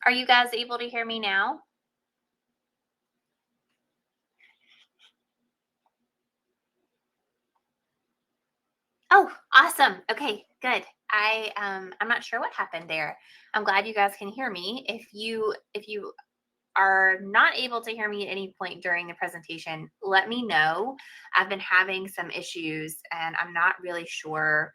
Are you guys able to hear me now? Oh, awesome. Okay, good. I'm not sure what happened there. I'm glad you guys can hear me. If you are not able to hear me at any point during the presentation, let me know. I've been having some issues and I'm not really sure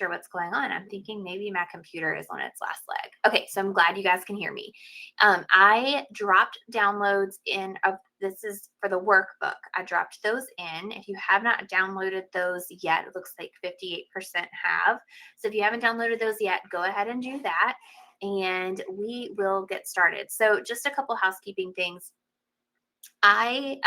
what's going on. I'm thinking maybe my computer is on its last leg. Okay, so I'm glad you guys can hear me. I dropped downloads in of this is for the workbook. I dropped those in. If you have not downloaded those yet, it looks like 58% have. So if you haven't downloaded those yet, go ahead and do that and we will get started. So just a couple housekeeping things. I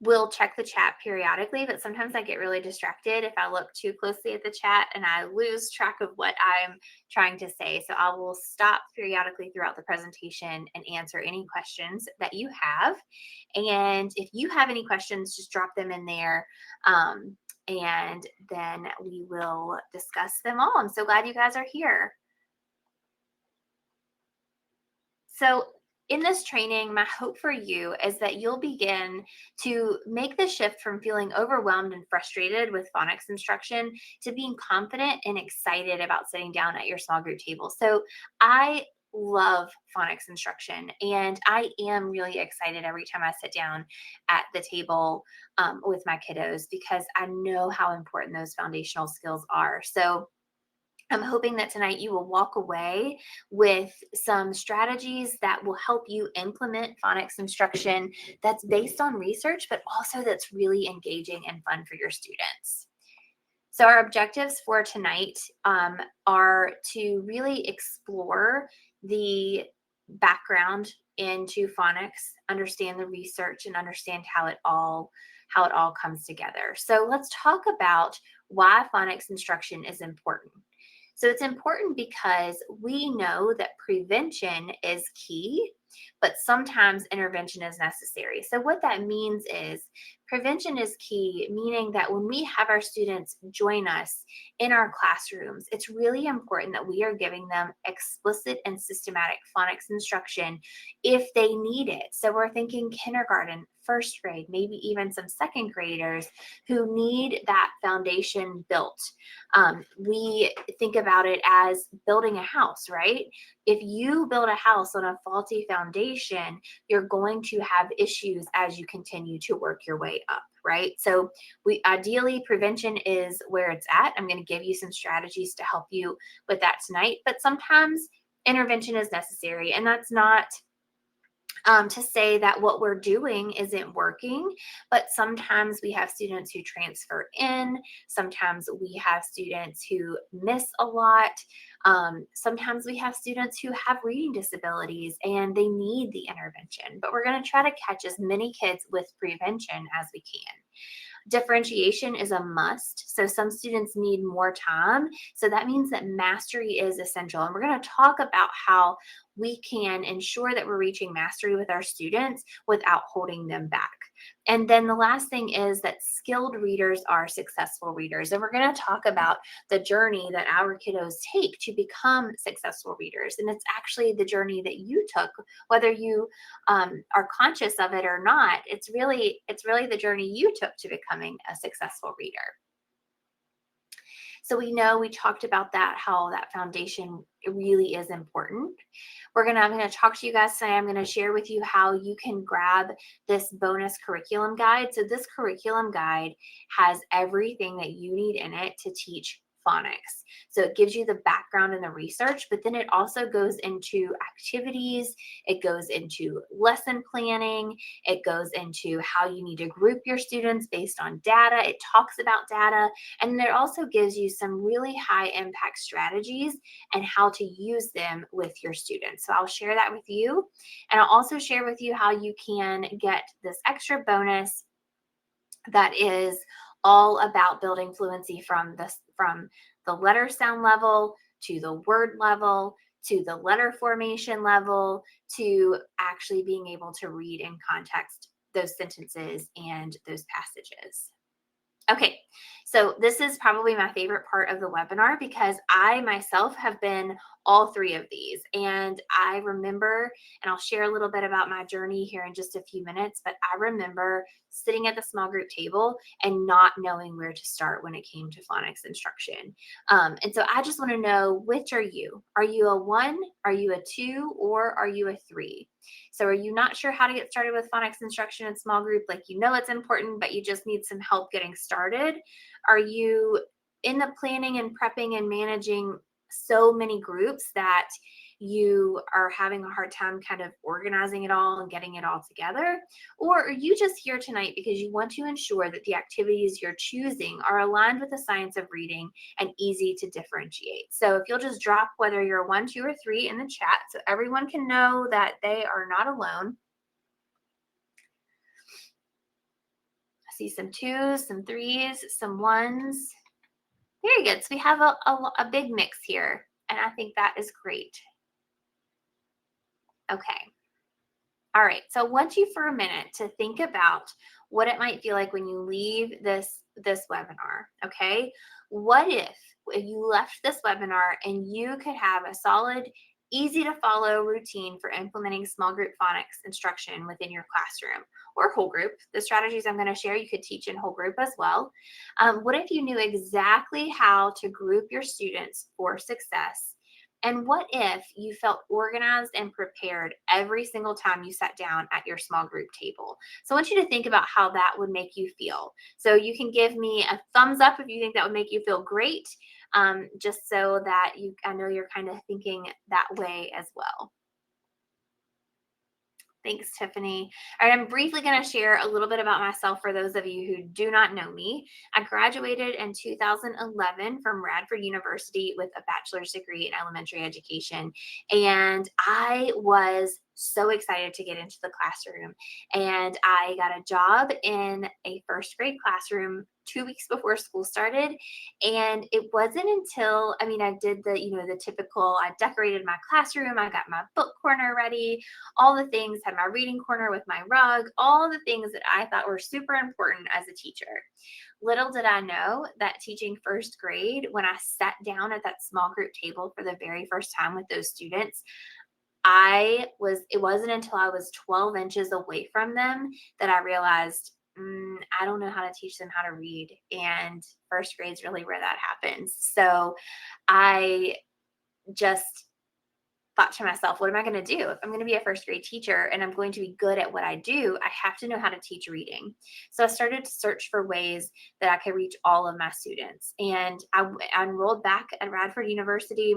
will check the chat periodically, but sometimes I get really distracted if I look too closely at the chat and I lose track of what I'm trying to say. So I will stop periodically throughout the presentation and answer any questions that you have. And if you have any questions, just drop them in there. And then we will discuss them all. I'm so glad you guys are here. So, in this training, my hope for you is that you'll begin to make the shift from feeling overwhelmed and frustrated with phonics instruction to being confident and excited about sitting down at your small group table. So, I love phonics instruction and I am really excited every time I sit down at the table with my kiddos because I know how important those foundational skills are. So, I'm hoping that tonight you will walk away with some strategies that will help you implement phonics instruction that's based on research, but also that's really engaging and fun for your students. So, our objectives for tonight are to really explore the background into phonics, understand the research, and understand how it all comes together. So, let's talk about why phonics instruction is important. So it's important because we know that prevention is key, but sometimes intervention is necessary. So what that means is prevention is key, meaning that when we have our students join us in our classrooms, it's really important that we are giving them explicit and systematic phonics instruction if they need it. So we're thinking kindergarten, first grade, maybe even some second graders who need that foundation built. We think about it as building a house, right? If you build a house on a faulty foundation, you're going to have issues as you continue to work your way up, right? So we ideally prevention is where it's at. I'm going to give you some strategies to help you with that tonight, but sometimes intervention is necessary, and that's not to say that what we're doing isn't working, but sometimes we have students who transfer in, sometimes we have students who miss a lot, sometimes we have students who have reading disabilities and they need the intervention, but we're going to try to catch as many kids with prevention as we can. Differentiation is a must. So some students need more time. So that means that mastery is essential. And we're going to talk about how we can ensure that we're reaching mastery with our students without holding them back. And then the last thing is that skilled readers are successful readers. And we're going to talk about the journey that our kiddos take to become successful readers. And it's actually the journey that you took, whether you are conscious of it or not. It's really the journey you took to becoming a successful reader. So we talked about that, how that foundation really is important. I'm going to talk to you guys today. I'm going to share with you how you can grab this bonus curriculum guide. So this curriculum guide has everything that you need in it to teach phonics. So it gives you the background and the research, but then it also goes into activities, it goes into lesson planning, it goes into how you need to group your students based on data. It talks about data, and then it also gives you some really high impact strategies and how to use them with your students. So I'll share that with you, and I'll also share with you how you can get this extra bonus that is all about building fluency from the letter sound level to the word level to the letter formation level to actually being able to read in context those sentences and those passages. Okay, so this is probably my favorite part of the webinar because I myself have been all three of these. And I remember, and I'll share a little bit about my journey here in just a few minutes, but I remember sitting at the small group table and not knowing where to start when it came to phonics instruction. And so I just want to know, which are you? Are you a 1? Are you a 2? Or are you a 3? So are you not sure how to get started with phonics instruction in small group? Like, you know it's important, but you just need some help getting started? Are you in the planning and prepping and managing so many groups that you are having a hard time kind of organizing it all and getting it all together? Or are you just here tonight because you want to ensure that the activities you're choosing are aligned with the science of reading and easy to differentiate? So if you'll just drop whether you're 1, 2, or 3 in the chat so everyone can know that they are not alone. I see some 2s, some 3s, some 1s. Very good. So we have a big mix here, and I think that is great. Okay. All right. So I want you for a minute to think about what it might feel like when you leave this webinar. Okay. What if you left this webinar and you could have a solid, easy to follow routine for implementing small group phonics instruction within your classroom or whole group? The strategies I'm going to share, you could teach in whole group as well. What if you knew exactly how to group your students for success? And what if you felt organized and prepared every single time you sat down at your small group table? So I want you to think about how that would make you feel. So you can give me a thumbs up if you think that would make you feel great, just so that I know you're kind of thinking that way as well. Thanks, Tiffany. All right, I'm briefly going to share a little bit about myself for those of you who do not know me. I graduated in 2011 from Radford University with a bachelor's degree in elementary education. And I was so excited to get into the classroom. And I got a job in a first grade classroom 2 weeks before school started. And it wasn't until, I mean, I did the typical, I decorated my classroom, I got my book corner ready, all the things, had my reading corner with my rug, all the things that I thought were super important as a teacher. Little did I know that teaching first grade, when I sat down at that small group table for the very first time with those students, it wasn't until I was 12 inches away from them that I realized, I don't know how to teach them how to read. And first grade is really where that happens. So I just thought to myself, what am I going to do? If I'm going to be a first grade teacher and I'm going to be good at what I do, I have to know how to teach reading. So I started to search for ways that I could reach all of my students. And I enrolled back at Radford University.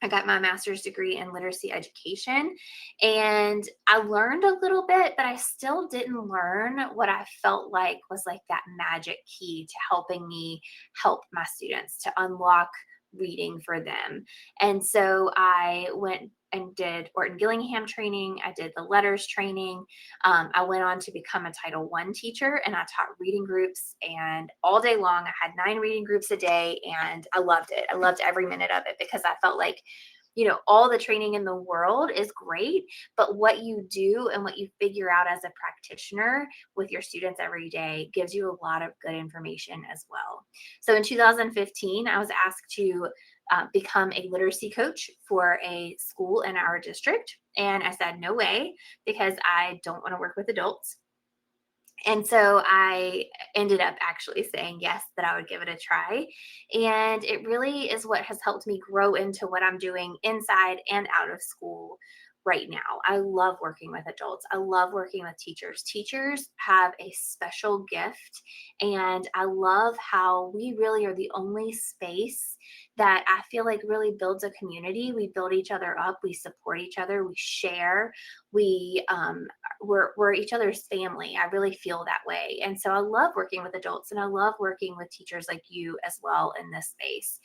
I got my master's degree in literacy education, and I learned a little bit, but I still didn't learn what I felt like was like that magic key to helping me help my students to unlock reading for them. And so I went and did Orton Gillingham training. I did the letters training. I went on to become a Title I teacher, and I taught reading groups. And all day long, I had 9 reading groups a day, and I loved it. I loved every minute of it because I felt like, all the training in the world is great, but what you do and what you figure out as a practitioner with your students every day gives you a lot of good information as well. So in 2015, I was asked to become a literacy coach for a school in our district. And I said, no way, because I don't want to work with adults. And so I ended up actually saying yes, that I would give it a try. And it really is what has helped me grow into what I'm doing inside and out of school right now. I love working with adults. I love working with teachers. Teachers have a special gift. And I love how we really are the only space that I feel like really builds a community. We build each other up. We support each other. We share. We're each other's family. I really feel that way. And so I love working with adults, and I love working with teachers like you as well in this space.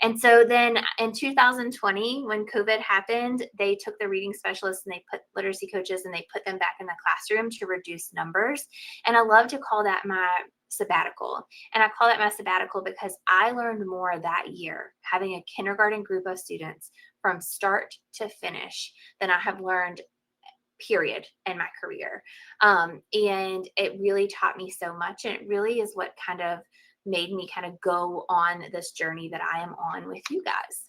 And so then in 2020, when COVID happened, they took the reading specialists and they put literacy coaches and they put them back in the classroom to reduce numbers. And I love to call that my sabbatical. And I call that my sabbatical because I learned more that year having a kindergarten group of students from start to finish than I have learned period in my career. And it really taught me so much. And it really is what kind of made me kind of go on this journey that I am on with you guys.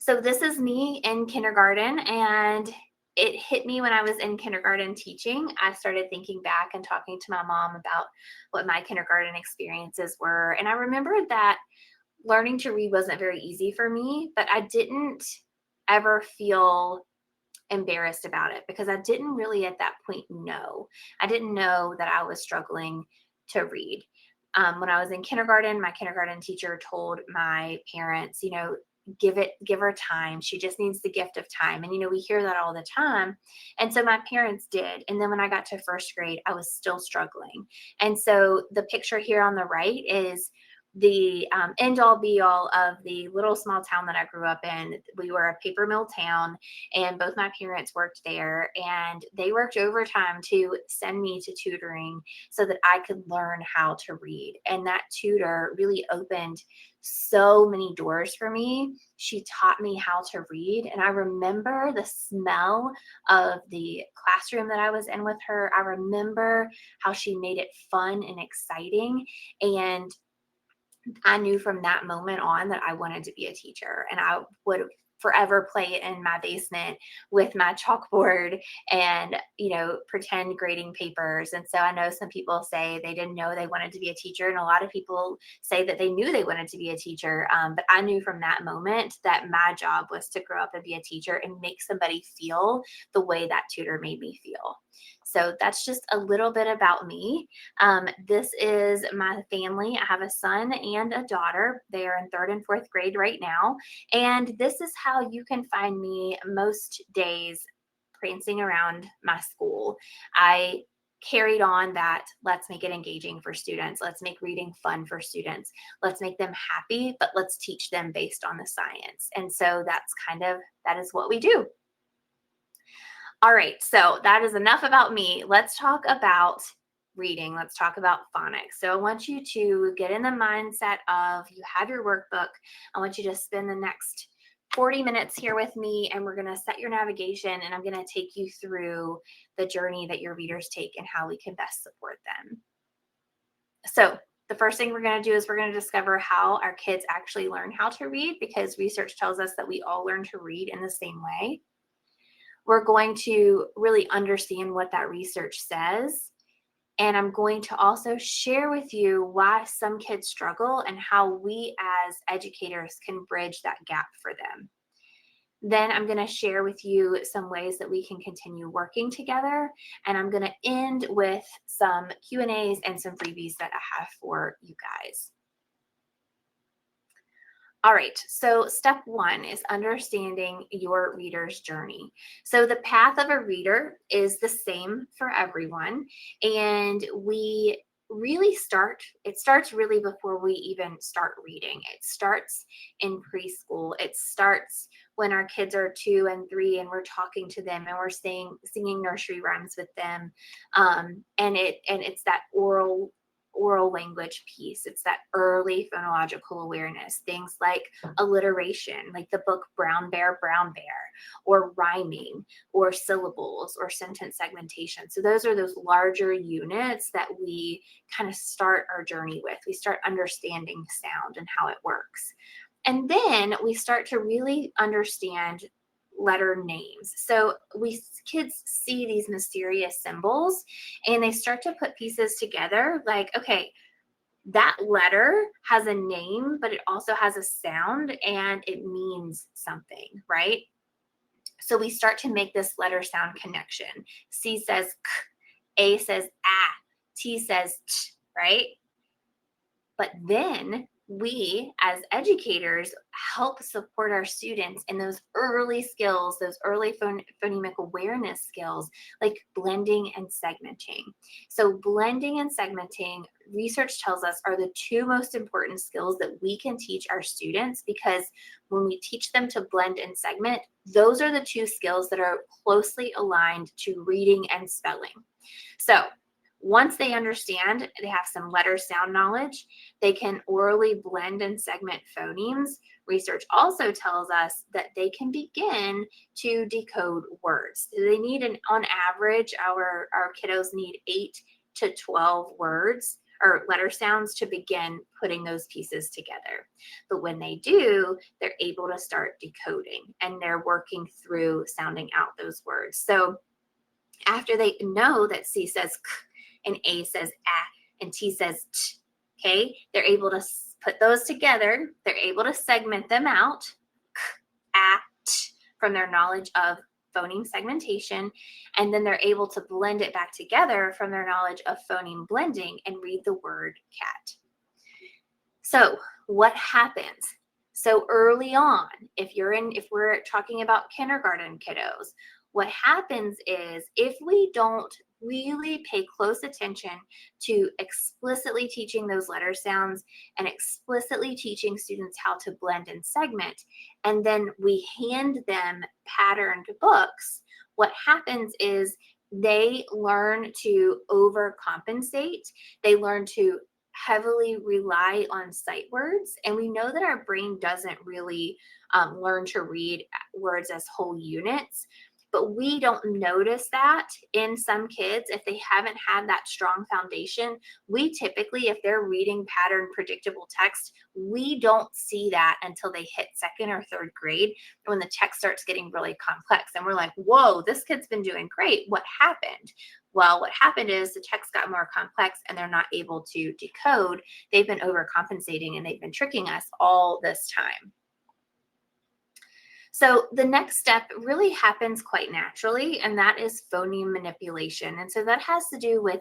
So this is me in kindergarten, and it hit me when I was in kindergarten teaching. I started thinking back and talking to my mom about what my kindergarten experiences were. And I remembered that learning to read wasn't very easy for me, but I didn't ever feel embarrassed about it because I didn't really at that point know. I didn't know that I was struggling to read. When I was in kindergarten, my kindergarten teacher told my parents, give her time. She just needs the gift of time. And, we hear that all the time. And so my parents did. And then when I got to first grade, I was still struggling. And so the picture here on the right is the end all be all of the little small town that I grew up in. We were a paper mill town, and both my parents worked there, and they worked overtime to send me to tutoring so that I could learn how to read. And that tutor really opened so many doors for me. She taught me how to read, and I remember the smell of the classroom that I was in with her. I remember how she made it fun and exciting, and I knew from that moment on that I wanted to be a teacher, and I would forever play in my basement with my chalkboard and, pretend grading papers. And so I know some people say they didn't know they wanted to be a teacher, and a lot of people say that they knew they wanted to be a teacher. But I knew from that moment that my job was to grow up and be a teacher and make somebody feel the way that tutor made me feel. So that's just a little bit about me. This is my family. I have a son and a daughter. They are in third and fourth grade right now. And this is how you can find me most days prancing around my school. I carried on that let's make it engaging for students. Let's make reading fun for students. Let's make them happy, but let's teach them based on the science. And so that is what we do. All right, so that is enough about me. Let's talk about reading. Let's talk about phonics. So I want you to get in the mindset of you have your workbook. I want you to spend the next 40 minutes here with me, and we're going to set your navigation, and I'm going to take you through the journey that your readers take and how we can best support them. So the first thing we're going to do is we're going to discover how our kids actually learn how to read, because research tells us that we all learn to read in the same way. We're going to really understand what that research says. And I'm going to also share with you why some kids struggle and how we as educators can bridge that gap for them. Then I'm going to share with you some ways that we can continue working together. And I'm going to end with some Q&As and some freebies that I have for you guys. All right, so step one is understanding your reader's journey. So the path of a reader is the same for everyone, and it starts really before we even start reading. It starts in preschool. It starts when our kids are 2 and 3 and we're talking to them and we're singing nursery rhymes with them. And it's that oral language piece. It's that early phonological awareness, things like alliteration, like the book Brown Bear, or rhyming, or syllables, or sentence segmentation. So those are those larger units that we kind of start our journey with. We start understanding sound and how it works. And then we start to really understand letter names. So kids see these mysterious symbols and they start to put pieces together like, okay, that letter has a name, but it also has a sound and it means something, right? So we start to make this letter sound connection. C says k, A says ah, T says t, right? But then we as educators help support our students in those early skills, those early phonemic awareness skills, like blending and segmenting. So blending and segmenting, research tells us, are the two most important skills that we can teach our students, because when we teach them to blend and segment, those are the two skills that are closely aligned to reading and spelling. So once they understand, they have some letter sound knowledge, they can orally blend and segment phonemes. Research also tells us that they can begin to decode words. They need on average, our kiddos need 8 to 12 words, or letter sounds to begin putting those pieces together. But when they do, they're able to start decoding and they're working through sounding out those words. So after they know that C says k and A says a and T says t, okay, they're able to put those together. They're able to segment them out, k, a, t, from their knowledge of phoneme segmentation, and then they're able to blend it back together from their knowledge of phoneme blending and read the word cat. So what happens? So early on, if we're talking about kindergarten kiddos, what happens is if we don't really pay close attention to explicitly teaching those letter sounds and explicitly teaching students how to blend and segment, and then we hand them patterned books, what happens is they learn to overcompensate. They learn to heavily rely on sight words. And we know that our brain doesn't really learn to read words as whole units. But we don't notice that in some kids if they haven't had that strong foundation. We typically, if they're reading pattern predictable text, we don't see that until they hit second or third grade when the text starts getting really complex. And we're like, whoa, this kid's been doing great. What happened? Well, what happened is the text got more complex and they're not able to decode. They've been overcompensating and they've been tricking us all this time. So the next step really happens quite naturally, and that is phoneme manipulation. And so that has to do with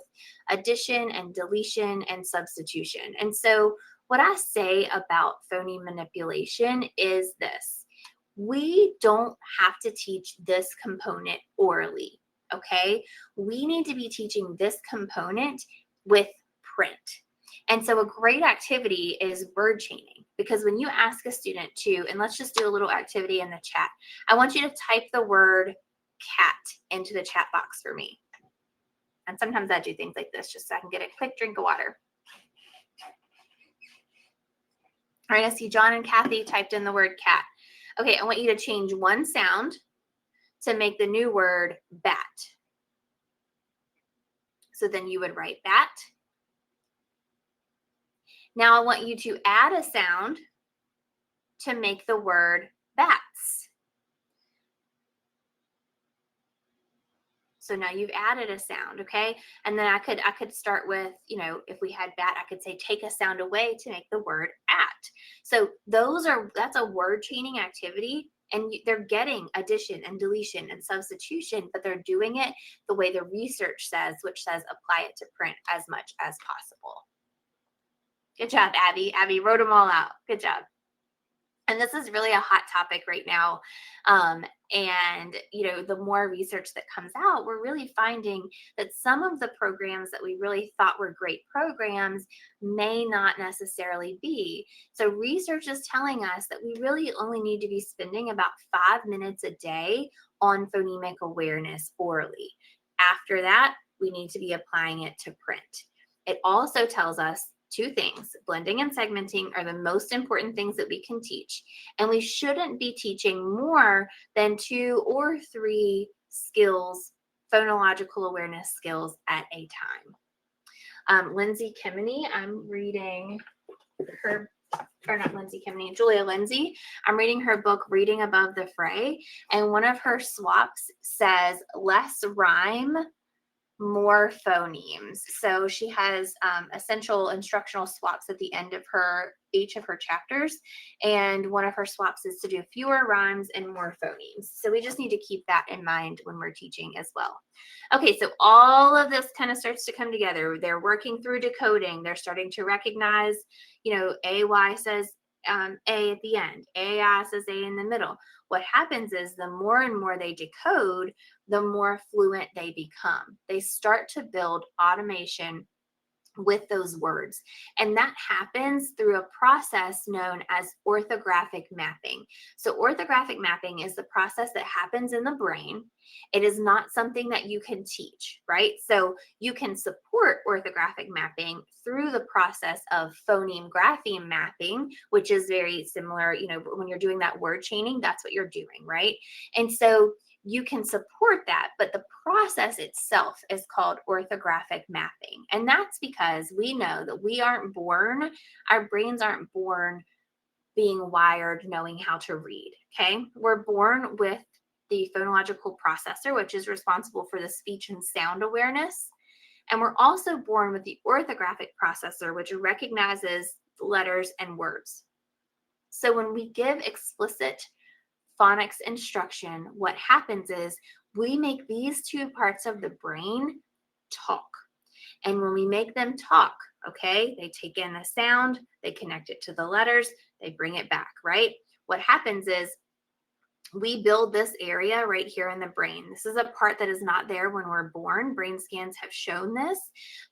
addition and deletion and substitution. And so what I say about phoneme manipulation is this: we don't have to teach this component orally, okay? We need to be teaching this component with print. And so a great activity is word chaining, because when you ask a student to, and let's just do a little activity in the chat, I want you to type the word cat into the chat box for me. And sometimes I do things like this just so I can get a quick drink of water. All right, I see John and Kathy typed in the word cat. Okay, I want you to change one sound to make the new word bat. So then you would write bat. Now I want you to add a sound to make the word bats. So now you've added a sound, okay? And then I could start with, if we had bat, I could say take a sound away to make the word at. So that's a word chaining activity, and they're getting addition and deletion and substitution, but they're doing it the way the research says, which says apply it to print as much as possible. Good job, Abby. Abby wrote them all out. Good job. And this is really a hot topic right now. And the more research that comes out, we're really finding that some of the programs that we really thought were great programs may not necessarily be. So research is telling us that we really only need to be spending about 5 minutes a day on phonemic awareness orally. After that, we need to be applying it to print. It also tells us two things: blending and segmenting are the most important things that we can teach. And we shouldn't be teaching more than 2 or 3 skills, phonological awareness skills at a time. Lindsay Kimney, I'm reading her, or not Lindsay Kimney, Julia Lindsay. I'm reading her book, Reading Above the Fray. And one of her swaps says, less rhyme, more phonemes. So she has essential instructional swaps at the end of each of her chapters. And one of her swaps is to do fewer rhymes and more phonemes. So we just need to keep that in mind when we're teaching as well. Okay, so all of this kind of starts to come together. They're working through decoding. They're starting to recognize, AY says A at the end, AI says A in the middle. What happens is the more and more they decode, the more fluent they become. They start to build automation with those words. And that happens through a process known as orthographic mapping. So orthographic mapping is the process that happens in the brain. It is not something that you can teach, right? So you can support orthographic mapping through the process of phoneme grapheme mapping, which is very similar. When you're doing that word chaining, that's what you're doing, right? And so you can support that, but the process itself is called orthographic mapping. And that's because we know that our brains aren't born being wired knowing how to read. Okay. We're born with the phonological processor, which is responsible for the speech and sound awareness. And we're also born with the orthographic processor, which recognizes letters and words. So when we give explicit phonics instruction, what happens is we make these two parts of the brain talk. And when we make them talk, okay, they take in the sound, they connect it to the letters, they bring it back, right? What happens is we build this area right here in the brain. This is a part that is not there when we're born. Brain scans have shown this,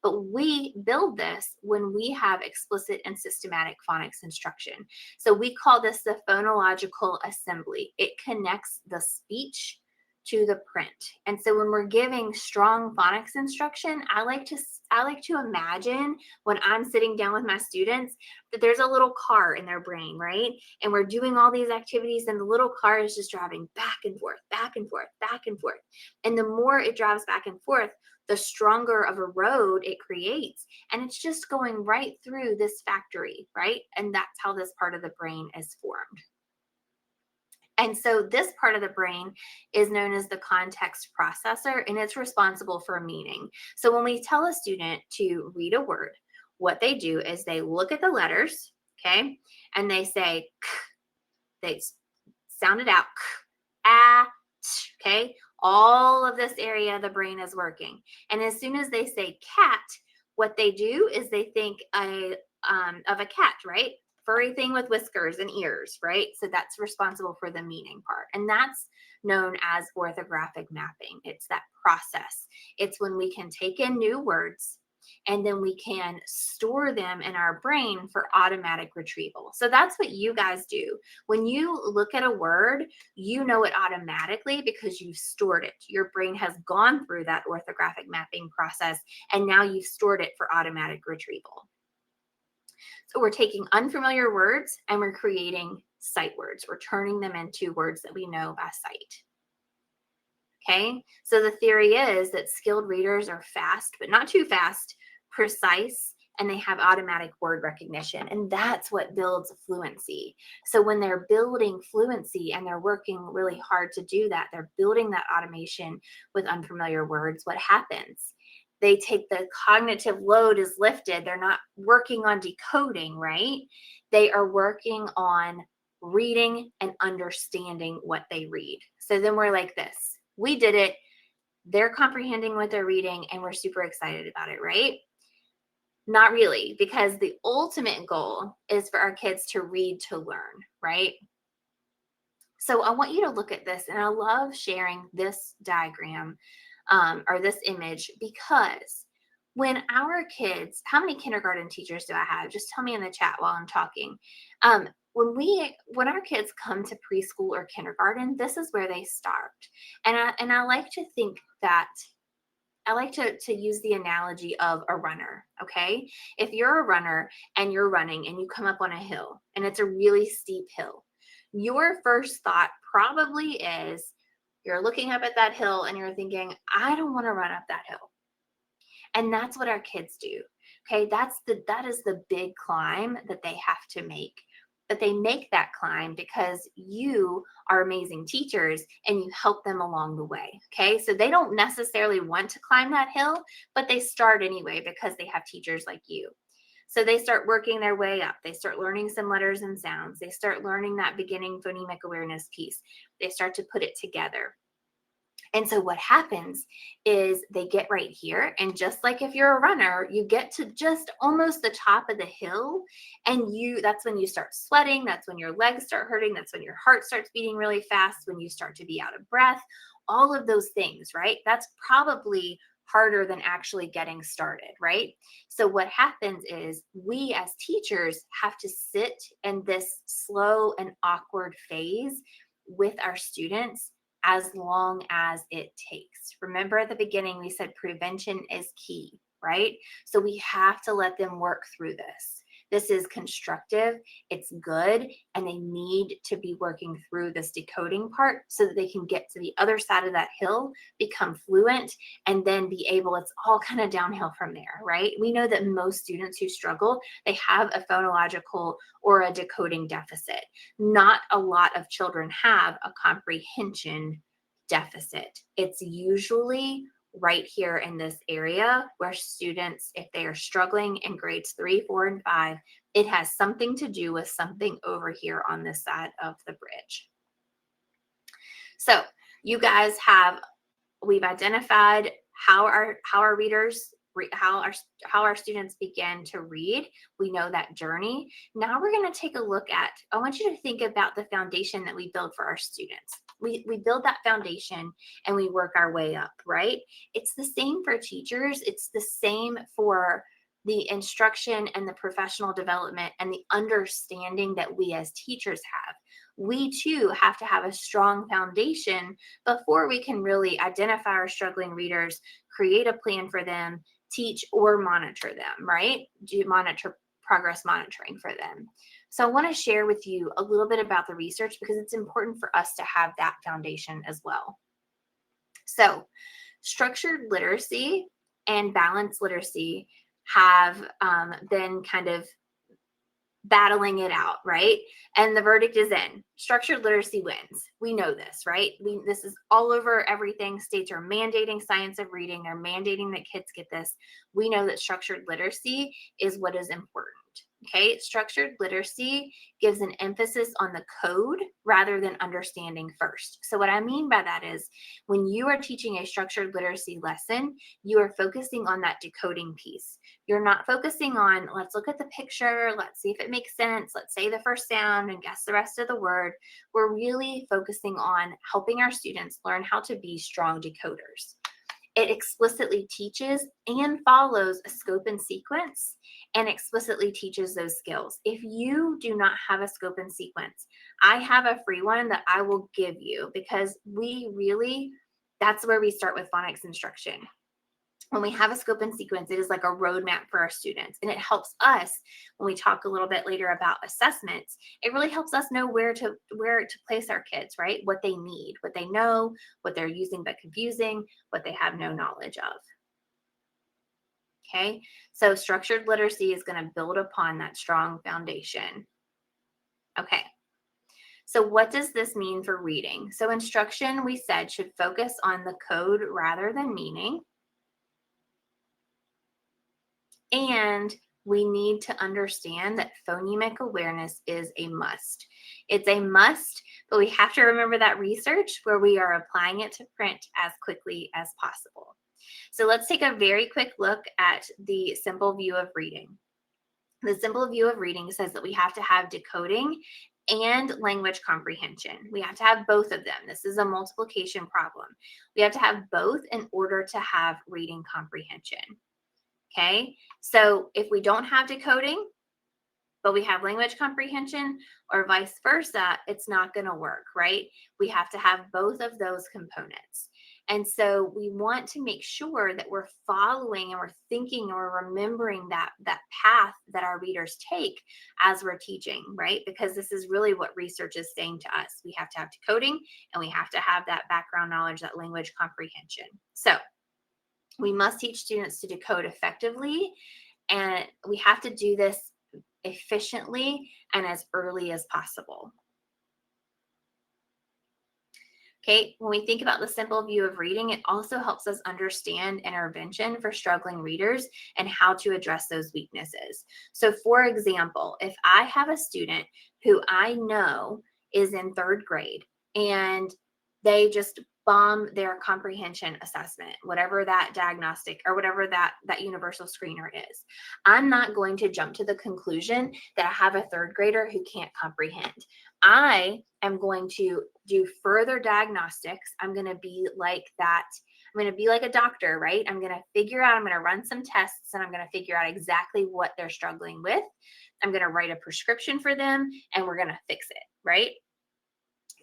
but we build this when we have explicit and systematic phonics instruction. So we call this the phonological assembly. It connects the speech to the print. And so when we're giving strong phonics instruction, I like to imagine when I'm sitting down with my students that there's a little car in their brain, right? And we're doing all these activities and the little car is just driving back and forth, back and forth, back and forth. And the more it drives back and forth, the stronger of a road it creates. And it's just going right through this factory, right? And that's how this part of the brain is formed. And so this part of the brain is known as the context processor, and it's responsible for meaning. So when we tell a student to read a word, what they do is they look at the letters, okay, and they say, k, they sound it out, k, ah, okay. All of this area of the brain is working. And as soon as they say cat, what they do is they think of a cat, right? Furry thing with whiskers and ears, right? So that's responsible for the meaning part. And that's known as orthographic mapping. It's that process. It's when we can take in new words and then we can store them in our brain for automatic retrieval. So that's what you guys do. When you look at a word, you know it automatically because you've stored it. Your brain has gone through that orthographic mapping process and now you've stored it for automatic retrieval. So we're taking unfamiliar words and we're creating sight words. We're turning them into words that we know by sight. Okay, so the theory is that skilled readers are fast, but not too fast, precise, and they have automatic word recognition. And that's what builds fluency. So when they're building fluency and they're working really hard to do that, they're building that automation with unfamiliar words. What happens? They take the cognitive load is lifted. They're not working on decoding, right? They are working on reading and understanding what they read. So then we're like this. We did it. They're comprehending what they're reading and we're super excited about it, right? Not really, because the ultimate goal is for our kids to read to learn, right? So I want you to look at this, and I love sharing this diagram or this image because when our kids, how many kindergarten teachers do I have? Just tell me in the chat while I'm talking. When our kids come to preschool or kindergarten, this is where they start. And I like to think that I like to use the analogy of a runner. Okay. If you're a runner and you're running and you come up on a hill and it's a really steep hill, your first thought probably is you're looking up at that hill and you're thinking, I don't want to run up that hill. And that's what our kids do. Okay. That is the big climb that they have to make. But they make that climb because you are amazing teachers and you help them along the way. Okay. So they don't necessarily want to climb that hill, but they start anyway because they have teachers like you. So they start working their way up. They start learning some letters and sounds. They start learning that beginning phonemic awareness piece. They start to put it together. And so what happens is they get right here. And just like if you're a runner, you get to just almost the top of the hill. And that's when you start sweating. That's when your legs start hurting. That's when your heart starts beating really fast, when you start to be out of breath, all of those things, right? That's probably harder than actually getting started, right? So what happens is we as teachers have to sit in this slow and awkward phase with our students as long as it takes. Remember at the beginning, we said prevention is key, right? So we have to let them work through this. This is constructive, it's good, and they need to be working through this decoding part so that they can get to the other side of that hill, become fluent, and then be able, it's all kind of downhill from there, right? We know that most students who struggle, they have a phonological or a decoding deficit. Not a lot of children have a comprehension deficit. It's usually right here in this area where students, if they are struggling in grades 3, 4, and 5, it has something to do with something over here on this side of the bridge. So you guys have, we've identified how our readers, how our students begin to read. We know that journey. Now we're going to take a look at, I want you to think about the foundation that we build for our students. We build that foundation and we work our way up, right? It's the same for teachers. It's the same for the instruction and the professional development and the understanding that we as teachers have. We too have to have a strong foundation before we can really identify our struggling readers, create a plan for them, teach or monitor them, right? Do progress monitoring for them. So I want to share with you a little bit about the research because it's important for us to have that foundation as well. So structured literacy and balanced literacy have been kind of battling it out, right? And the verdict is in. Structured literacy wins. We know this, right? This is all over everything. States are mandating science of reading. They're mandating that kids get this. We know that structured literacy is what is important. Okay, structured literacy gives an emphasis on the code rather than understanding first. So what I mean by that is when you are teaching a structured literacy lesson, you are focusing on that decoding piece. You're not focusing on, let's look at the picture, let's see if it makes sense, let's say the first sound and guess the rest of the word. We're really focusing on helping our students learn how to be strong decoders. It explicitly teaches and follows a scope and sequence and explicitly teaches those skills. If you do not have a scope and sequence, I have a free one that I will give you because that's where we start with phonics instruction. When we have a scope and sequence, it is like a roadmap for our students. And it helps us, when we talk a little bit later about assessments, it really helps us know where to place our kids, right? What they need, what they know, what they're using but confusing, what they have no knowledge of. Okay, so structured literacy is going to build upon that strong foundation. Okay, so what does this mean for reading? So instruction, we said, should focus on the code rather than meaning. And we need to understand that phonemic awareness is a must. It's a must, but we have to remember that research where we are applying it to print as quickly as possible. So let's take a very quick look at the simple view of reading. The simple view of reading says that we have to have decoding and language comprehension. We have to have both of them. This is a multiplication problem. We have to have both in order to have reading comprehension. Okay, so if we don't have decoding, but we have language comprehension or vice versa, it's not going to work, right? We have to have both of those components. And so we want to make sure that we're following and we're thinking and we're remembering that path that our readers take as we're teaching, right? Because this is really what research is saying to us. We have to have decoding and we have to have that background knowledge, that language comprehension. So we must teach students to decode effectively, and we have to do this efficiently and as early as possible. Okay, when we think about the simple view of reading, it also helps us understand intervention for struggling readers and how to address those weaknesses. So for example, if I have a student who I know is in 3rd grade and they just bomb their comprehension assessment, whatever that diagnostic or whatever that universal screener is, I'm not going to jump to the conclusion that I have a 3rd grader who can't comprehend. I am going to do further diagnostics. I'm going to be like that. I'm going to be like a doctor, right? I'm going to figure out, I'm going to run some tests and I'm going to figure out exactly what they're struggling with. I'm going to write a prescription for them and we're going to fix it, right?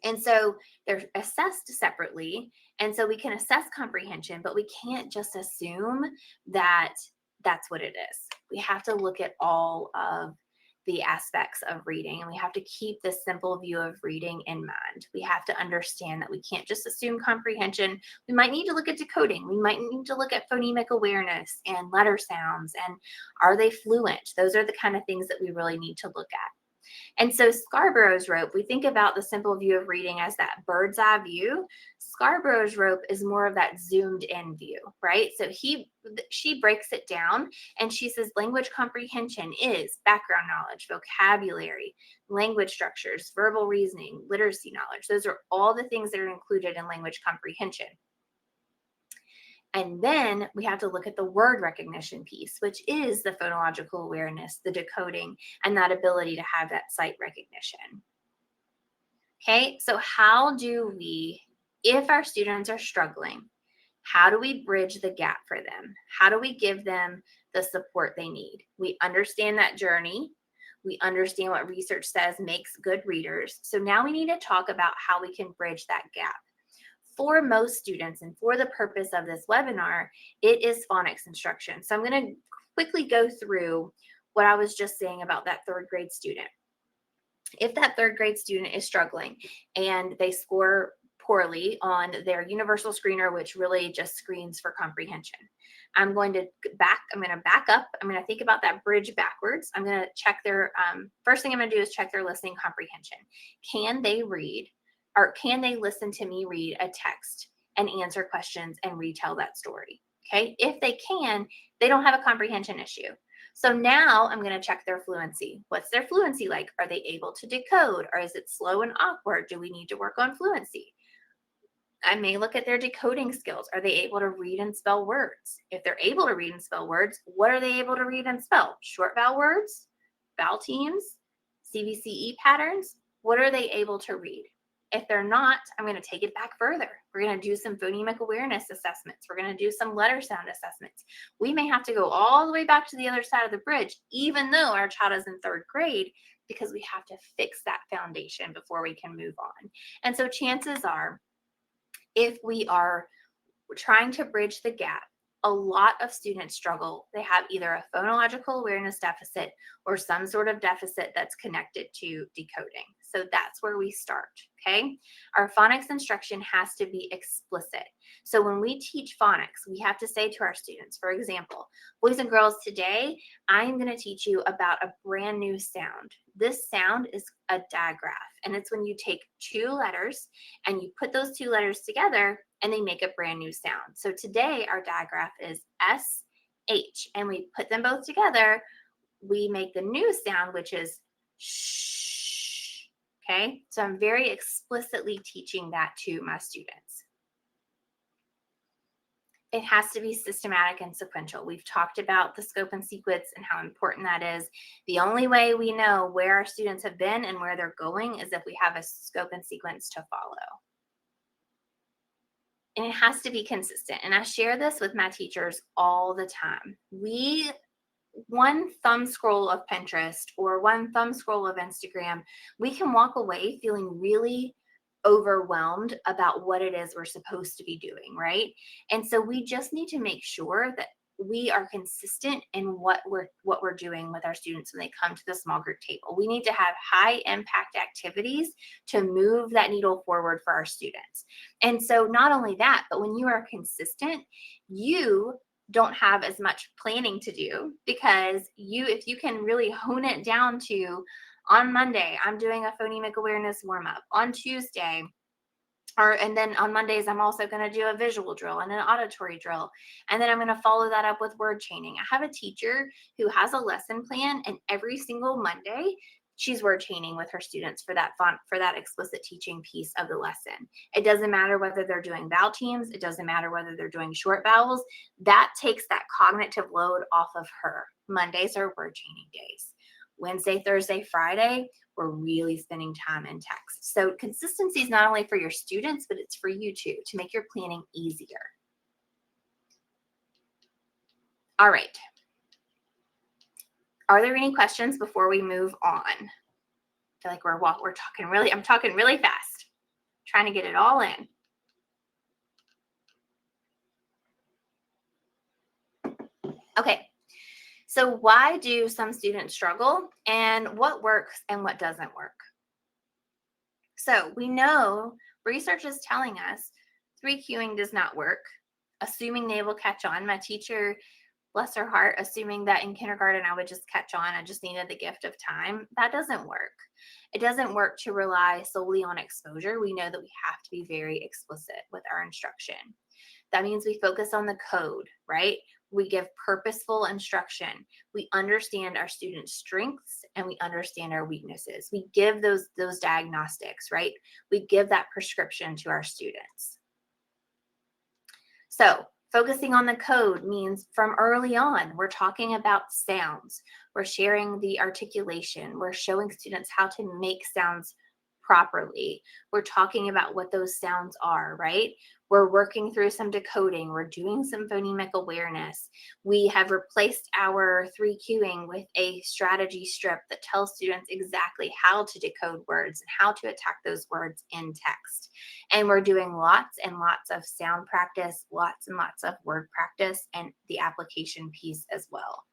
And so they're assessed separately. And so we can assess comprehension, but we can't just assume that that's what it is. We have to look at all of the aspects of reading, and we have to keep this simple view of reading in mind. We have to understand that we can't just assume comprehension. We might need to look at decoding. We might need to look at phonemic awareness and letter sounds, and are they fluent? Those are the kind of things that we really need to look at. And so Scarborough's rope, we think about the simple view of reading as that bird's eye view. Scarborough's rope is more of that zoomed in view, right? So she breaks it down and she says language comprehension is background knowledge, vocabulary, language structures, verbal reasoning, literacy knowledge. Those are all the things that are included in language comprehension. And then we have to look at the word recognition piece, which is the phonological awareness, the decoding, and that ability to have that sight recognition. Okay, so how do we, if our students are struggling, how do we bridge the gap for them? How do we give them the support they need? We understand that journey. We understand what research says makes good readers. So now we need to talk about how we can bridge that gap. For most students, and for the purpose of this webinar, it is phonics instruction. So I'm going to quickly go through what I was just saying about that third grade student. If that third grade student is struggling and they score poorly on their universal screener, which really just screens for comprehension, I'm going to back up. I'm going to think about that bridge backwards. I'm going to check their, first thing I'm going to do is check their listening comprehension. Can they read? Or can they listen to me read a text and answer questions and retell that story? Okay, if they can, they don't have a comprehension issue. So now I'm going to check their fluency. What's their fluency like? Are they able to decode, or is it slow and awkward? Do we need to work on fluency? I may look at their decoding skills. Are they able to read and spell words? If they're able to read and spell words, what are they able to read and spell? Short vowel words, vowel teams, CVCE patterns? What are they able to read? If they're not, I'm going to take it back further. We're going to do some phonemic awareness assessments. We're going to do some letter sound assessments. We may have to go all the way back to the other side of the bridge, even though our child is in third grade, because we have to fix that foundation before we can move on. And so chances are, if we are trying to bridge the gap, a lot of students struggle. They have either a phonological awareness deficit or some sort of deficit that's connected to decoding. So that's where we start, okay? Our phonics instruction has to be explicit. So when we teach phonics, we have to say to our students, for example, boys and girls, today I'm going to teach you about a brand new sound. This sound is a digraph, and it's when you take two letters and you put those two letters together and they make a brand new sound. So today our digraph is SH, and we put them both together. We make the new sound, which is shh. Okay, so I'm very explicitly teaching that to my students. It has to be systematic and sequential. We've talked about the scope and sequence and how important that is. The only way we know where our students have been and where they're going is if we have a scope and sequence to follow. And it has to be consistent. And I share this with my teachers all the time. One thumb scroll of Pinterest or one thumb scroll of Instagram, we can walk away feeling really overwhelmed about what it is we're supposed to be doing, right? And so we just need to make sure that we are consistent in what we're doing with our students when they come to the small group table. We need to have high impact activities to move that needle forward for our students. And so not only that, but when you are consistent, you don't have as much planning to do, because if you can really hone it down to, on Monday, I'm doing a phonemic awareness warm up. On Tuesday, and then on Mondays, I'm also going to do a visual drill and an auditory drill. And then I'm going to follow that up with word chaining. I have a teacher who has a lesson plan, and every single Monday, she's word chaining with her students for that explicit teaching piece of the lesson. It doesn't matter whether they're doing vowel teams. It doesn't matter whether they're doing short vowels. That takes that cognitive load off of her. Mondays are word chaining days. Wednesday, Thursday, Friday, we're really spending time in text. So consistency is not only for your students, but it's for you too, to make your planning easier. All right. Are there any questions before we move on? I feel like I'm talking really fast, trying to get it all in. Okay. So why do some students struggle, and what works and what doesn't work? So we know research is telling us three cueing does not work, assuming they will catch on. My teacher, bless her heart, assuming that in kindergarten I would just catch on. I just needed the gift of time. That doesn't work. It doesn't work to rely solely on exposure. We know that we have to be very explicit with our instruction. That means we focus on the code, right? We give purposeful instruction. We understand our students' strengths and we understand our weaknesses. We give those diagnostics, right? We give that prescription to our students. So, focusing on the code means from early on, we're talking about sounds. We're sharing the articulation. We're showing students how to make sounds properly. We're talking about what those sounds are, right? We're working through some decoding. We're doing some phonemic awareness. We have replaced our three cueing with a strategy strip that tells students exactly how to decode words and how to attack those words in text. And we're doing lots and lots of sound practice, lots and lots of word practice, and the application piece as well.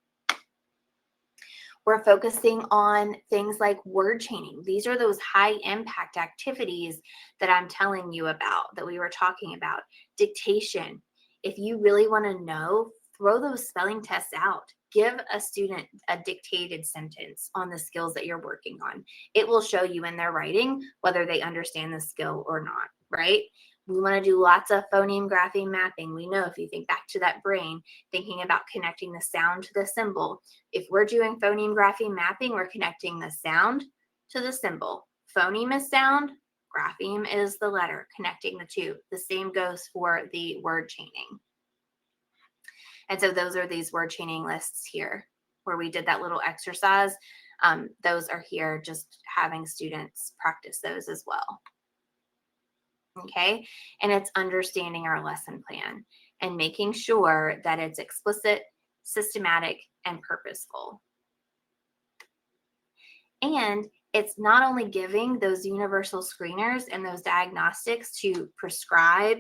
We're focusing on things like word chaining. These are those high impact activities that I'm telling you about, that we were talking about. Dictation. If you really want to know, throw those spelling tests out. Give a student a dictated sentence on the skills that you're working on. It will show you in their writing whether they understand the skill or not, right? We want to do lots of phoneme grapheme mapping. We know if you think back to that brain, thinking about connecting the sound to the symbol. If we're doing phoneme grapheme mapping, we're connecting the sound to the symbol. Phoneme is sound, grapheme is the letter, connecting the two. The same goes for the word chaining. And so those are these word chaining lists here where we did that little exercise. Those are here, just having students practice those as well. Okay. And it's understanding our lesson plan and making sure that it's explicit, systematic, and purposeful. And it's not only giving those universal screeners and those diagnostics to prescribe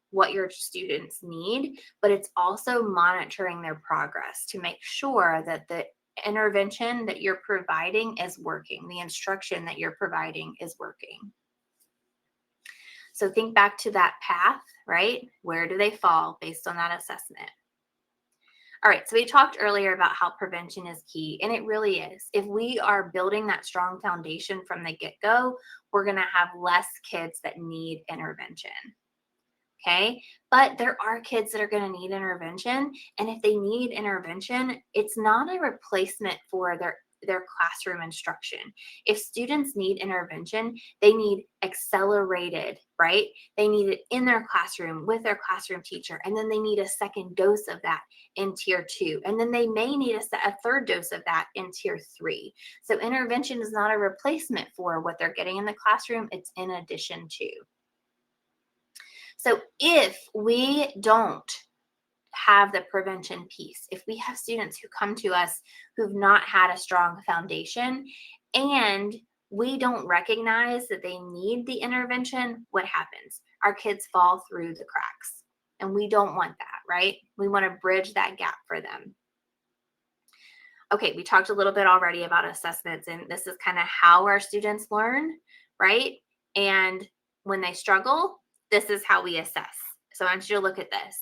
what your students need, but it's also monitoring their progress to make sure that the intervention that you're providing is working, the instruction that you're providing is working. So think back to that path, right? Where do they fall based on that assessment? All right, so we talked earlier about how prevention is key, and it really is. If we are building that strong foundation from the get go, we're going to have less kids that need intervention. Okay, but there are kids that are going to need intervention, and if they need intervention, it's not a replacement for their classroom instruction. If students need intervention, they need accelerated, right? They need it in their classroom with their classroom teacher, and then they need a second dose of that in tier 2, and then they may need a third dose of that in tier 3. So intervention is not a replacement for what they're getting in the classroom, it's in addition to. So if we don't have the prevention piece, if we have students who come to us who've not had a strong foundation and we don't recognize that they need the intervention, what happens? Our kids fall through the cracks, and we don't want that, right? We want to bridge that gap for them. Okay, we talked a little bit already about assessments, and this is kind of how our students learn, right? And when they struggle, this is how we assess. So I want you to look at this.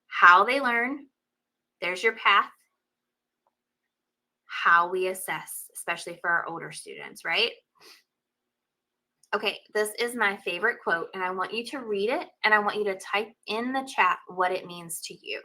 How they learn, there's your path. How we assess, especially for our older students, right? Okay, this is my favorite quote, and I want you to read it, and I want you to type in the chat what it means to you.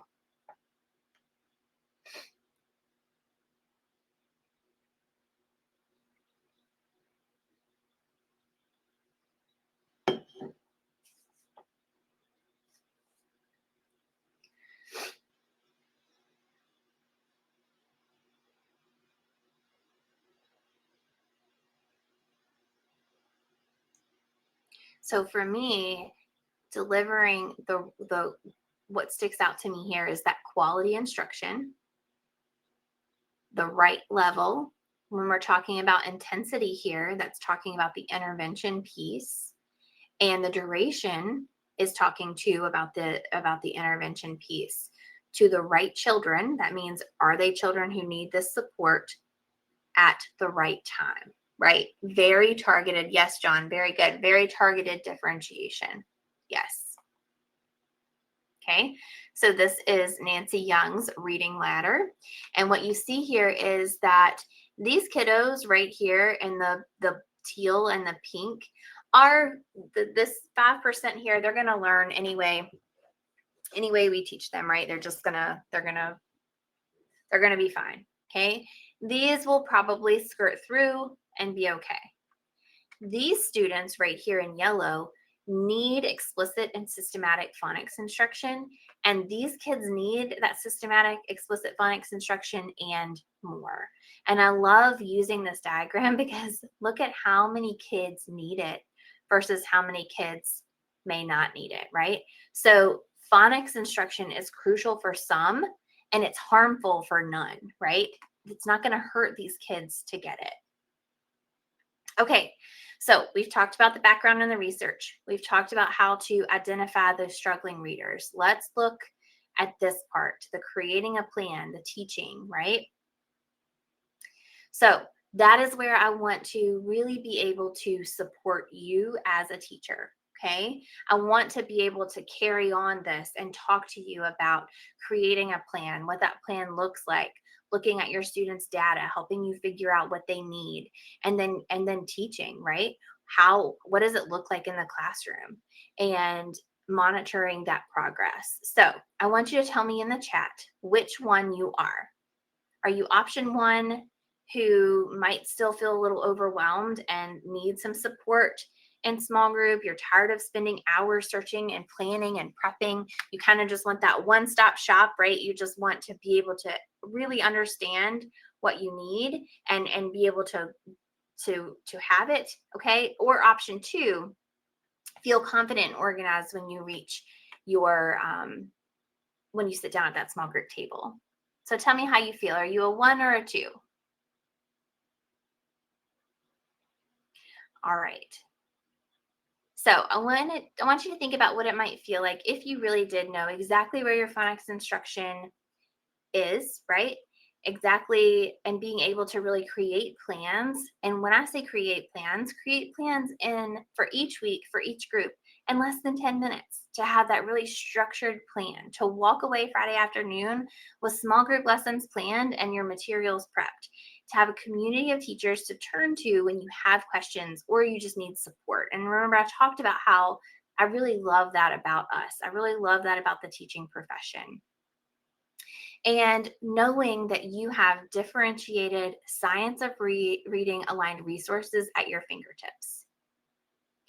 So for me, delivering the what sticks out to me here is that quality instruction, the right level. When we're talking about intensity here, that's talking about the intervention piece, and the duration is talking too about the intervention piece. to the right children. That means, are they children who need this support at the right time, right? Very targeted. Yes, John, very good. Very targeted differentiation. Yes. Okay, so this is Nancy Young's reading ladder. And what you see here is that these kiddos right here in the teal and the pink are this 5% here. They're going to learn any way we teach them, right? They're gonna be fine. Okay, these will probably skirt through and be okay. These students right here in yellow need explicit and systematic phonics instruction, and these kids need that systematic, explicit phonics instruction and more. And I love using this diagram because look at how many kids need it versus how many kids may not need it, right? So phonics instruction is crucial for some and it's harmful for none, right? It's not going to hurt these kids to get it. Okay, so we've talked about the background and the research. We've talked about how to identify those struggling readers. Let's look at this part, the creating a plan, the teaching, right? So that is where I want to really be able to support you as a teacher. Okay, I want to be able to carry on this and talk to you about creating a plan, what that plan looks like, looking at your students' data, helping you figure out what they need, and then teaching, right? What does it look like in the classroom, and monitoring that progress. So I want you to tell me in the chat which one you are. Are you option one, who might still feel a little overwhelmed and need some support in small group? You're tired of spending hours searching and planning and prepping. You kind of just want that one-stop shop, right? You just want to be able to really understand what you need and be able to have it, okay? Or option two, feel confident and organized when you reach your when you sit down at that small group table. So tell me how you feel. Are you a one or a two? All right. So I want you to think about what it might feel like if you really did know exactly where your phonics instruction is, right? Exactly, and being able to really create plans. And when I say create plans in for each week, for each group in less than 10 minutes, to have that really structured plan, to walk away Friday afternoon with small group lessons planned and your materials prepped, to have a community of teachers to turn to when you have questions or you just need support. And remember, I talked about how I really love that about us. I really love that about the teaching profession. And knowing that you have differentiated science of reading aligned resources at your fingertips.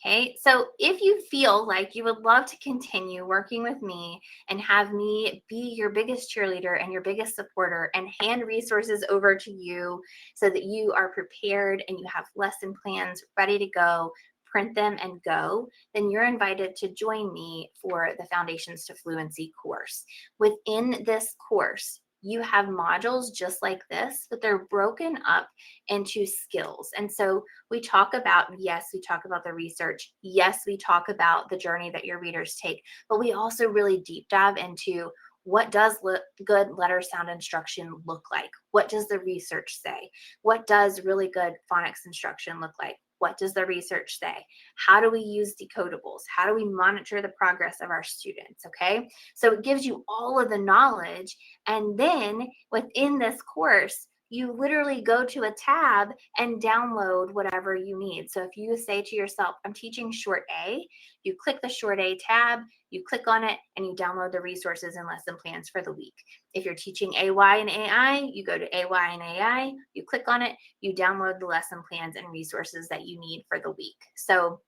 Okay, so if you feel like you would love to continue working with me and have me be your biggest cheerleader and your biggest supporter and hand resources over to you so that you are prepared and you have lesson plans ready to go, print them and go, then you're invited to join me for the Foundations to Fluency course. Within this course, you have modules just like this, but they're broken up into skills. And so we talk about, yes, we talk about the research. Yes, we talk about the journey that your readers take, but we also really deep dive into what does good letter sound instruction look like? What does the research say? What does really good phonics instruction look like? What does the research say? How do we use decodables? How do we monitor the progress of our students? Okay, so it gives you all of the knowledge. And then within this course, you literally go to a tab and download whatever you need. So if you say to yourself, I'm teaching short A, you click the short A tab, you click on it, and you download the resources and lesson plans for the week. If you're teaching AY and AI, you go to AY and AI, you click on it, you download the lesson plans and resources that you need for the week. So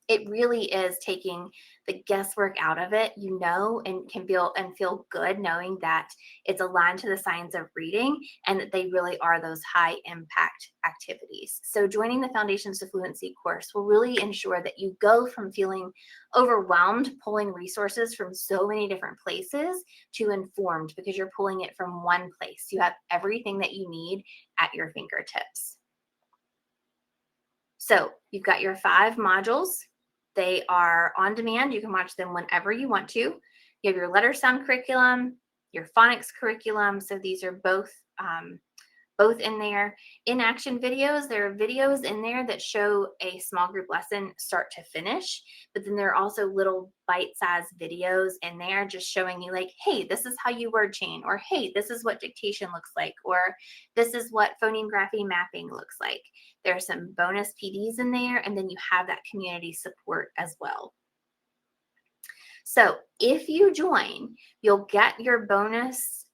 it really is taking the guesswork out of it, and can feel good knowing that it's aligned to the science of reading and that they really are those high impact activities. So joining the Foundations to Fluency course will really ensure that you go from feeling overwhelmed, pulling resources from so many different places, to informed because you're pulling it from one place. You have everything that you need at your fingertips. So you've got your 5 modules. They are on demand. You can watch them whenever you want to. You have your letter sound curriculum, your phonics curriculum. So these are both in there. In action videos, there are videos in there that show a small group lesson start to finish, but then there are also little bite-sized videos in there just showing you like, hey, this is how you word chain, or hey, this is what dictation looks like, or this is what phoneme grapheme mapping looks like. There are some bonus PDs in there, and then you have that community support as well. So if you join, you'll get your bonus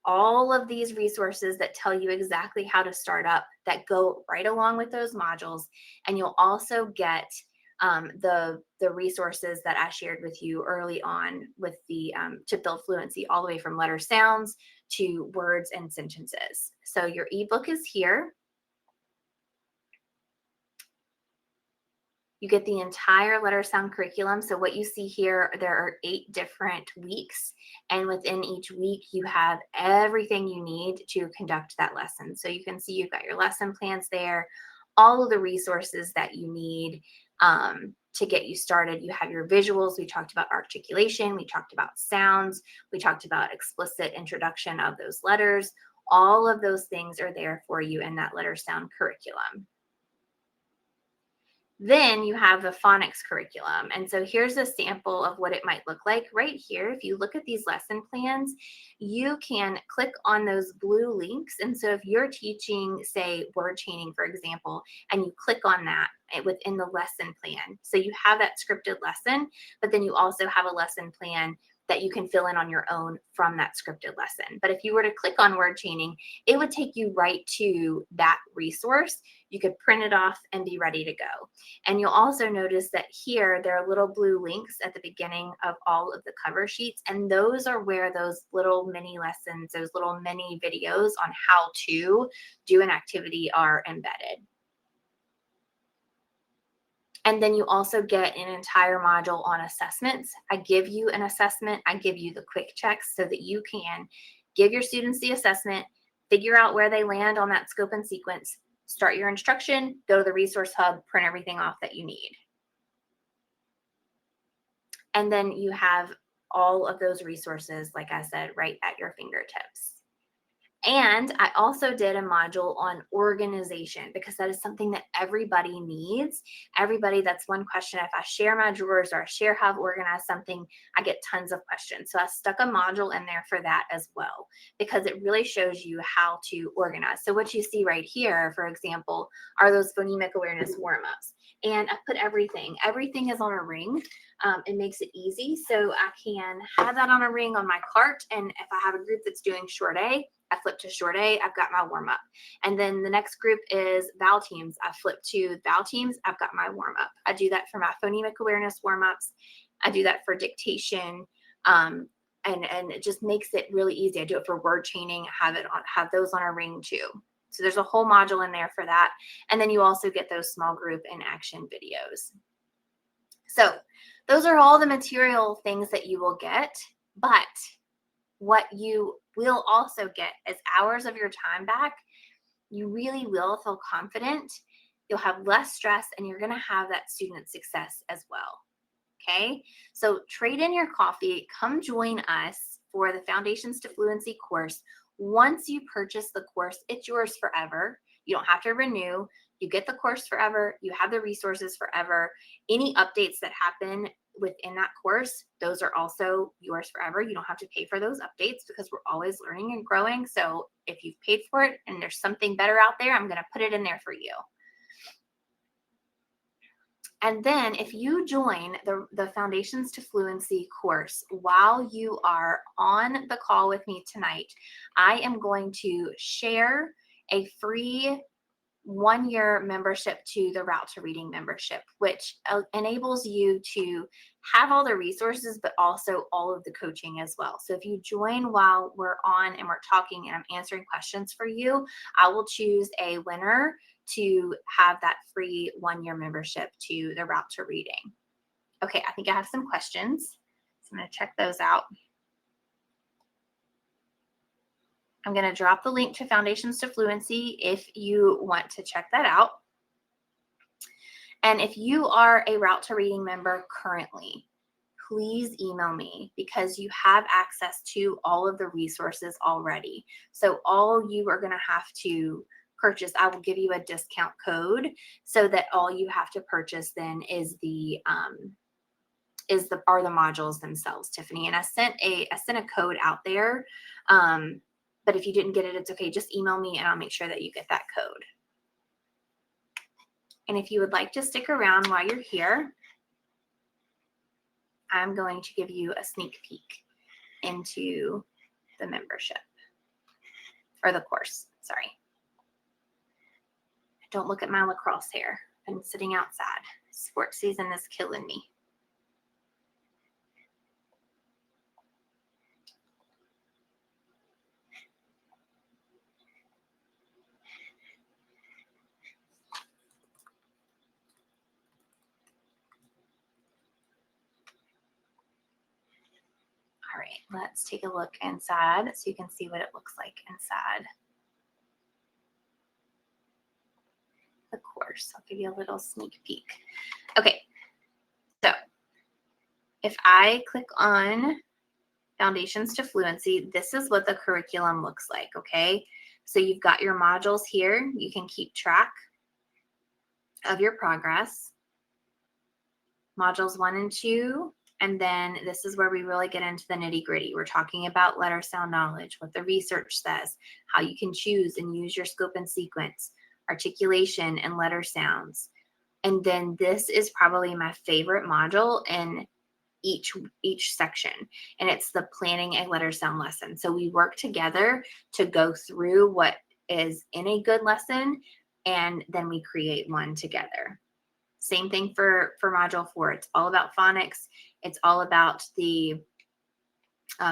all of these resources that tell you exactly how to start up that go right along with those modules. And you'll also get the resources that I shared with you early on with the to build fluency, all the way from letter sounds to words and sentences. So your ebook is here. You get the entire letter sound curriculum. So what you see here, there are 8 different weeks, and within each week you have everything you need to conduct that lesson. So you can see you've got your lesson plans there, all of the resources that you need to get you started. You have your visuals. We talked about articulation. We talked about sounds. We talked about explicit introduction of those letters. All of those things are there for you in that letter sound curriculum. Then you have the phonics curriculum. And so here's a sample of what it might look like right here. If you look at these lesson plans, you can click on those blue links. And so if you're teaching, say, word chaining, for example, and you click on that within the lesson plan, so you have that scripted lesson, but then you also have a lesson plan that you can fill in on your own from that scripted lesson. But if you were to click on word chaining, it would take you right to that resource. You could print it off and be ready to go. And you'll also notice that here, there are little blue links at the beginning of all of the cover sheets. And those are where those little mini lessons, those little mini videos on how to do an activity are embedded. And then you also get an entire module on assessments. I give you an assessment. I give you the quick checks so that you can give your students the assessment, figure out where they land on that scope and sequence, start your instruction, go to the resource hub, print everything off that you need. And then you have all of those resources, like I said, right at your fingertips. And I also did a module on organization, because that is something that everybody needs. Everybody, that's one question. If I share my drawers or I share how I've organized something, I get tons of questions. So I stuck a module in there for that as well, because it really shows you how to organize. So what you see right here, for example, are those phonemic awareness warm-ups. And I put everything is on a ring. It makes it easy. So I can have that on a ring on my cart. And if I have a group that's doing short A, I flip to short A, I've got my warm up. And then the next group is vowel teams. I flip to vowel teams, I've got my warm up. I do that for my phonemic awareness warm ups. I do that for dictation. And it just makes it really easy. I do it for word chaining, have those on a ring too. So there's a whole module in there for that. And then you also get those small group and action videos. So those are all the material things that you will get, but what you will also get is hours of your time back. You really will feel confident. You'll have less stress, and you're going to have that student success as well. Okay, so trade in your coffee. Come join us for the Foundations to Fluency course. Once you purchase the course, it's yours forever. You don't have to renew. You get the course forever. You have the resources forever. Any updates that happen within that course, those are also yours forever. You don't have to pay for those updates, because we're always learning and growing. So if you've paid for it and there's something better out there, I'm going to put it in there for you. And then if you join the Foundations to Fluency course while you are on the call with me tonight, I am going to share a free 1-year membership to the Route to Reading membership, which enables you to have all the resources, but also all of the coaching as well. So if you join while we're on and we're talking and I'm answering questions for you, I will choose a winner to have that free 1-year membership to the Route to Reading. Okay, I think I have some questions, so I'm going to check those out. I'm going to drop the link to Foundations to Fluency if you want to check that out. And if you are a Route to Reading member currently, please email me because you have access to all of the resources already. So all you are going to have to purchase, I will give you a discount code so that all you have to purchase then is are the modules themselves, Tiffany. And I sent a code out there. But if you didn't get it, it's okay. Just email me and I'll make sure that you get that code. And if you would like to stick around while you're here, I'm going to give you a sneak peek into the membership or the course. Sorry. Don't look at my lacrosse hair. I'm sitting outside. Sports season is killing me. All right, let's take a look inside so you can see what it looks like inside the course. I'll give you a little sneak peek. Okay, so if I click on Foundations to Fluency, this is what the curriculum looks like, okay? So you've got your modules here. You can keep track of your progress. Modules 1 and 2. And then this is where we really get into the nitty gritty. We're talking about letter sound knowledge, what the research says, how you can choose and use your scope and sequence, articulation and letter sounds. And then this is probably my favorite module in each section, and it's the planning a letter sound lesson. So we work together to go through what is in a good lesson, and then we create one together. Same thing for module 4. It's all about phonics. It's all about the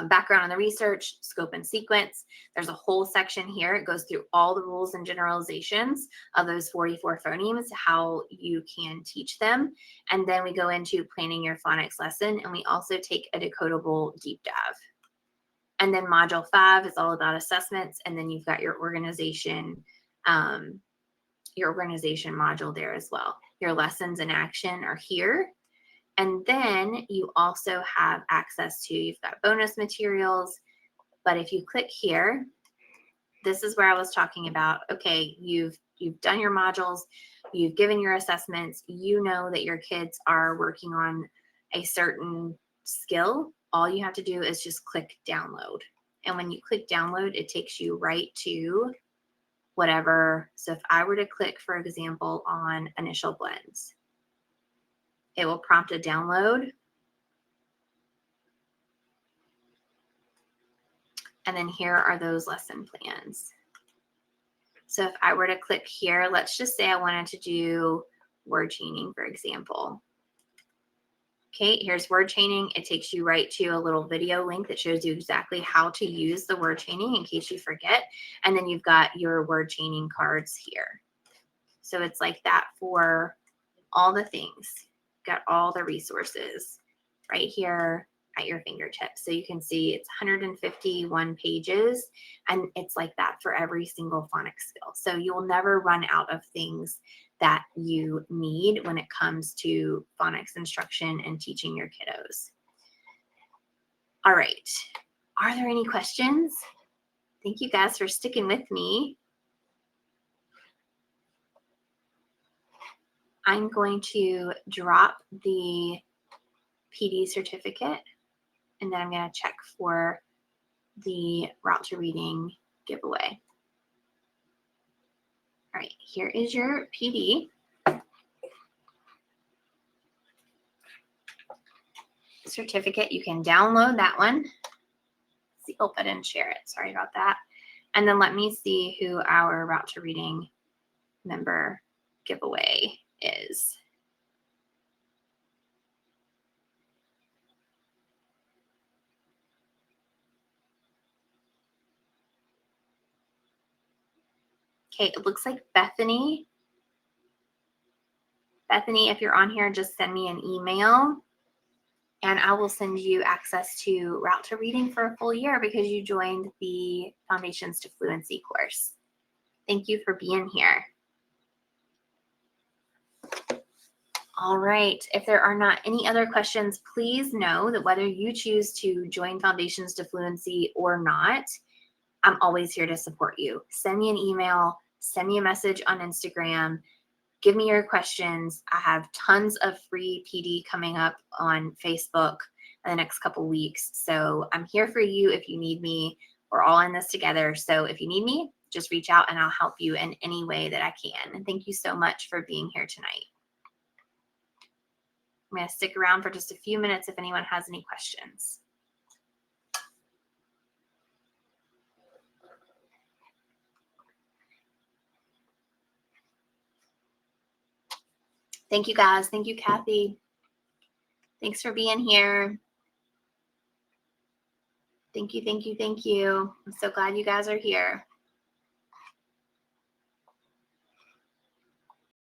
background on the research, scope and sequence. There's a whole section here. It goes through all the rules and generalizations of those 44 phonemes, how you can teach them. And then we go into planning your phonics lesson, and we also take a decodable deep dive. And then module 5 is all about assessments, and then you've got your organization module there as well. Your lessons in action are here. And then you also have access to, you've got bonus materials. But if you click here, this is where I was talking about, okay, you've done your modules, you've given your assessments, you know that your kids are working on a certain skill. All you have to do is just click download. And when you click download, it takes you right to whatever. So if I were to click, for example, on initial blends, it will prompt a download. And then here are those lesson plans. So if I were to click here, let's just say I wanted to do word chaining, for example. Okay, here's word chaining. It takes you right to a little video link that shows you exactly how to use the word chaining in case you forget. And then you've got your word chaining cards here. So it's like that for all the things. Got all the resources right here at your fingertips. So you can see it's 151 pages, and it's like that for every single phonics skill. So you'll never run out of things that you need when it comes to phonics instruction and teaching your kiddos. All right. Are there any questions? Thank you guys for sticking with me. I'm going to drop the PD certificate, and then I'm going to check for the Route to Reading giveaway. All right, here is your PD. Certificate, you can download that one. See, oh, I didn't share it. Sorry about that. And then let me see who our Route to Reading member giveaway is. Okay, it looks like Bethany. Bethany, if you're on here, just send me an email and I will send you access to Route to Reading for a full year because you joined the Foundations to Fluency course. Thank you for being here. All right. If there are not any other questions, please know that whether you choose to join Foundations to Fluency or not, I'm always here to support you. Send me an email, send me a message on Instagram, give me your questions. I have tons of free PD coming up on Facebook in the next couple weeks. So I'm here for you if you need me. We're all in this together. So if you need me, just reach out and I'll help you in any way that I can. And thank you so much for being here tonight. I'm going to stick around for just a few minutes if anyone has any questions. Thank you guys. Thank you, Kathy. Thanks for being here. Thank you, thank you, thank you. I'm so glad you guys are here.